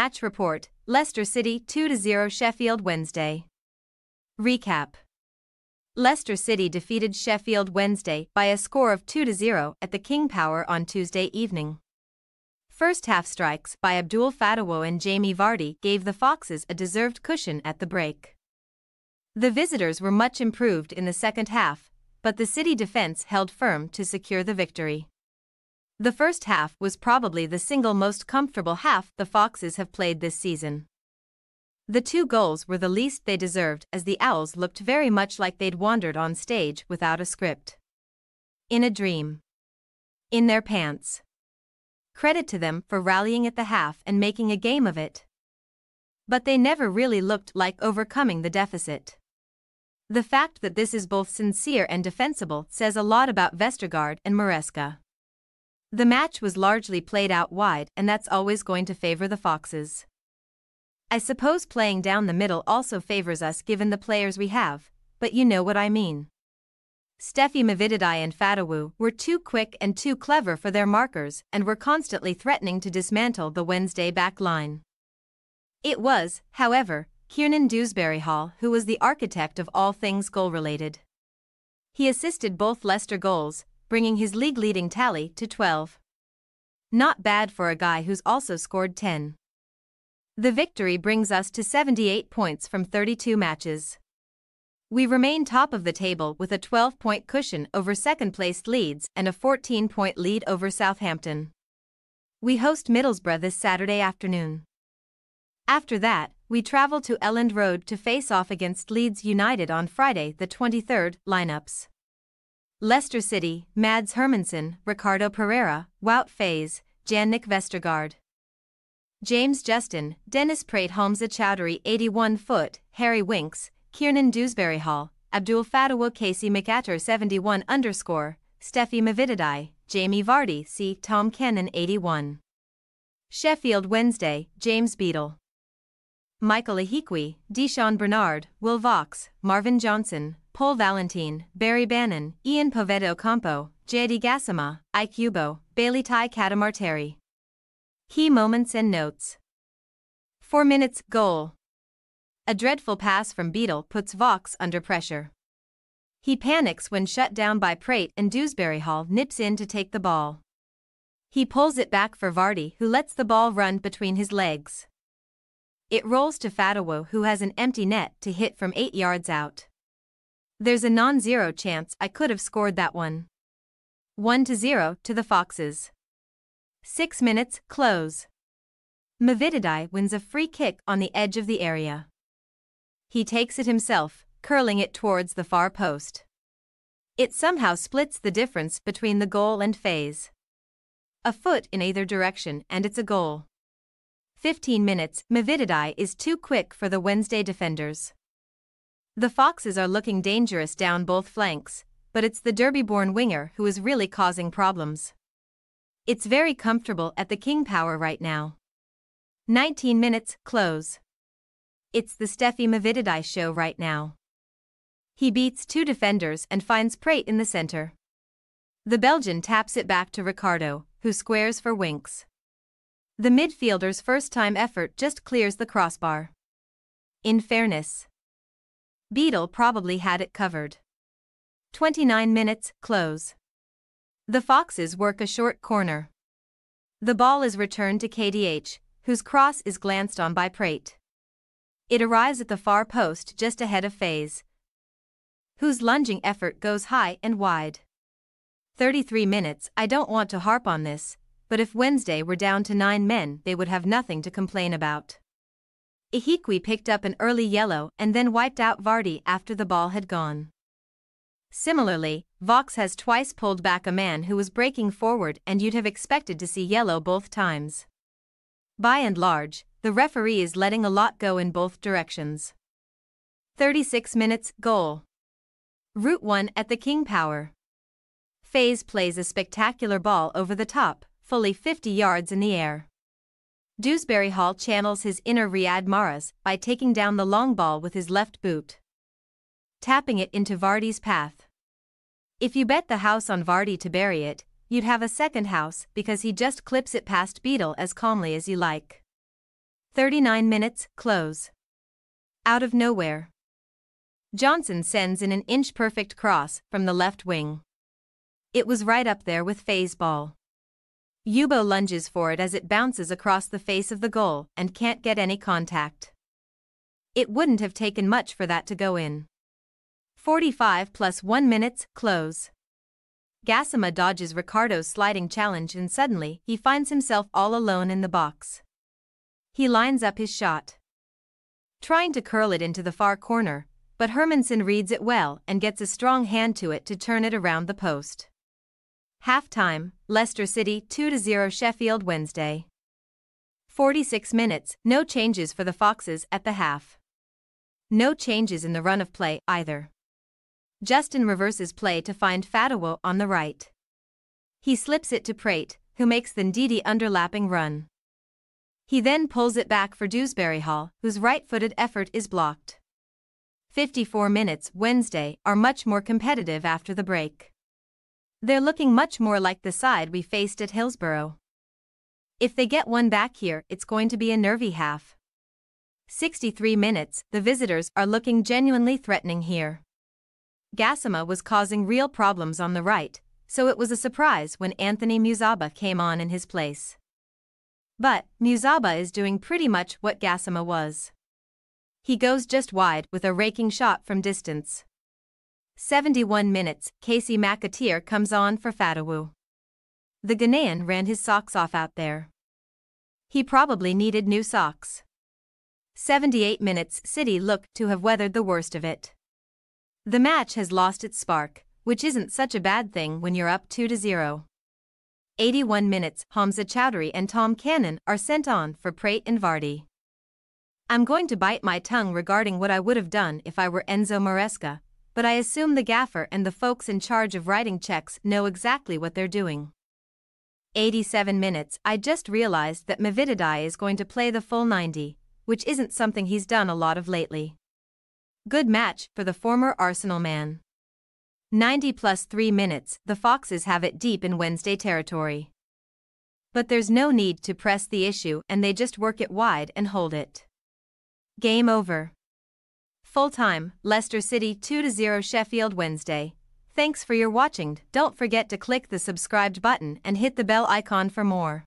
Match report, Leicester City 2-0 Sheffield Wednesday. Recap. Leicester City defeated Sheffield Wednesday by a score of 2-0 at the King Power on Tuesday evening. First half strikes by Abdul Fatawo and Jamie Vardy gave the Foxes a deserved cushion at the break. The visitors were much improved in the second half, but the City defense held firm to secure the victory. The first half was probably the single most comfortable half the Foxes have played this season. The 2 goals were the least they deserved, as the Owls looked very much like they'd wandered on stage without a script. In a dream. In their pants. Credit to them for rallying at the half and making a game of it. But they never really looked like overcoming the deficit. The fact that this is both sincere and defensible says a lot about Vestergaard and Maresca. The match was largely played out wide, and that's always going to favor the Foxes. I suppose playing down the middle also favors us given the players we have, but you know what I mean. Steffi Mavididai and Fatawu were too quick and too clever for their markers and were constantly threatening to dismantle the Wednesday back line. It was, however, Kiernan Dewsbury-Hall who was the architect of all things goal-related. He assisted both Leicester goals, bringing his league-leading tally to 12. Not bad for a guy who's also scored 10. The victory brings us to 78 points from 32 matches. We remain top of the table with a 12-point cushion over second-placed Leeds and a 14-point lead over Southampton. We host Middlesbrough this Saturday afternoon. After that, we travel to Elland Road to face off against Leeds United on Friday the 23rd. Lineups. Leicester City, Mads Hermansen, Ricardo Pereira, Wout Faes, Jannik Vestergaard. James Justin, Dennis Praet, Hamza Chowdhury 81 foot, Harry Winks, Kiernan Dewsbury-Hall, Abdul Fatawu, Casey McAtter 71 _ Steffi Mavididai, Jamie Vardy, C. Tom Kennan 81. Sheffield Wednesday, James Beadle. Michael Ihikwe, Deshaun Bernard, Will Vaux, Marvin Johnson, Paul Valentin, Barry Bannon, Ian Povedo Campo, Jady Gassama, Ike Ubo, Bailey Tai Catamarteri. Key moments and notes. 4 minutes, goal. A dreadful pass from Beadle puts Vaux under pressure. He panics when shut down by Praet and Dewsbury-Hall nips in to take the ball. He pulls it back for Vardy, who lets the ball run between his legs. It rolls to Fatawu, who has an empty net to hit from 8 yards out. There's a non-zero chance I could have scored that one. 1-0 to the Foxes. 6 minutes, close. Mavididai wins a free kick on the edge of the area. He takes it himself, curling it towards the far post. It somehow splits the difference between the goal and Faes. A foot in either direction and it's a goal. 15 minutes, Mavididai is too quick for the Wednesday defenders. The Foxes are looking dangerous down both flanks, but it's the Derby-born winger who is really causing problems. It's very comfortable at the King Power right now. 19 minutes, close. It's the Steffi Mavididai show right now. He beats 2 defenders and finds Praet in the center. The Belgian taps it back to Ricardo, who squares for Winks. The midfielder's first-time effort just clears the crossbar. In fairness, Beadle probably had it covered. 29 minutes, close. The Foxes work a short corner. The ball is returned to KDH, whose cross is glanced on by Praet. It arrives at the far post just ahead of Faes, whose lunging effort goes high and wide. 33 minutes. I don't want to harp on this, but if Wednesday were down to 9 men they would have nothing to complain about. Ihikwe picked up an early yellow and then wiped out Vardy after the ball had gone. Similarly, Vaux has twice pulled back a man who was breaking forward and you'd have expected to see yellow both times. By and large, the referee is letting a lot go in both directions. 36 minutes, goal. Route 1 at the King Power. Faes plays a spectacular ball over the top, fully 50 yards in the air. Dewsbury-Hall channels his inner Riyad Mahrez by taking down the long ball with his left boot, tapping it into Vardy's path. If you bet the house on Vardy to bury it, you'd have a second house because he just clips it past Beadle as calmly as you like. 39 minutes, close. Out of nowhere, Johnson sends in an inch-perfect cross from the left wing. It was right up there with Faye's ball. Yubo lunges for it as it bounces across the face of the goal and can't get any contact. It wouldn't have taken much for that to go in. 45 plus 1 minutes, close. Gassama dodges Ricardo's sliding challenge and suddenly he finds himself all alone in the box. He lines up his shot, trying to curl it into the far corner, but Hermansen reads it well and gets a strong hand to it to turn it around the post. Half-time, Leicester City 2-0 Sheffield Wednesday. 46 minutes, no changes for the Foxes at the half. No changes in the run of play either. Justin reverses play to find Fatawo on the right. He slips it to Prate, who makes the Ndidi underlapping run. He then pulls it back for Dewsbury Hall, whose right-footed effort is blocked. 54 minutes, Wednesday, are much more competitive after the break. They're looking much more like the side we faced at Hillsborough. If they get one back here, it's going to be a nervy half. 63 minutes, the visitors are looking genuinely threatening here. Gassama was causing real problems on the right, so it was a surprise when Anthony Musaba came on in his place. But Musaba is doing pretty much what Gassama was. He goes just wide with a raking shot from distance. 71 minutes, Casey McAteer comes on for Fatawu. The Ghanaian ran his socks off out there. He probably needed new socks. 78 minutes, City look to have weathered the worst of it. The match has lost its spark, which isn't such a bad thing when you're up 2-0. 81 minutes, Hamza Chowdhury and Tom Cannon are sent on for Prate and Vardy. I'm going to bite my tongue regarding what I would have done if I were Enzo Maresca, but I assume the gaffer and the folks in charge of writing checks know exactly what they're doing. 87 minutes, I just realized that Mavididai is going to play the full 90, which isn't something he's done a lot of lately. Good match for the former Arsenal man. 90 plus 3 minutes, the Foxes have it deep in Wednesday territory. But there's no need to press the issue and they just work it wide and hold it. Game over. Full time, Leicester City 2-0 Sheffield Wednesday. Thanks for your watching. Don't forget to click the subscribed button and hit the bell icon for more.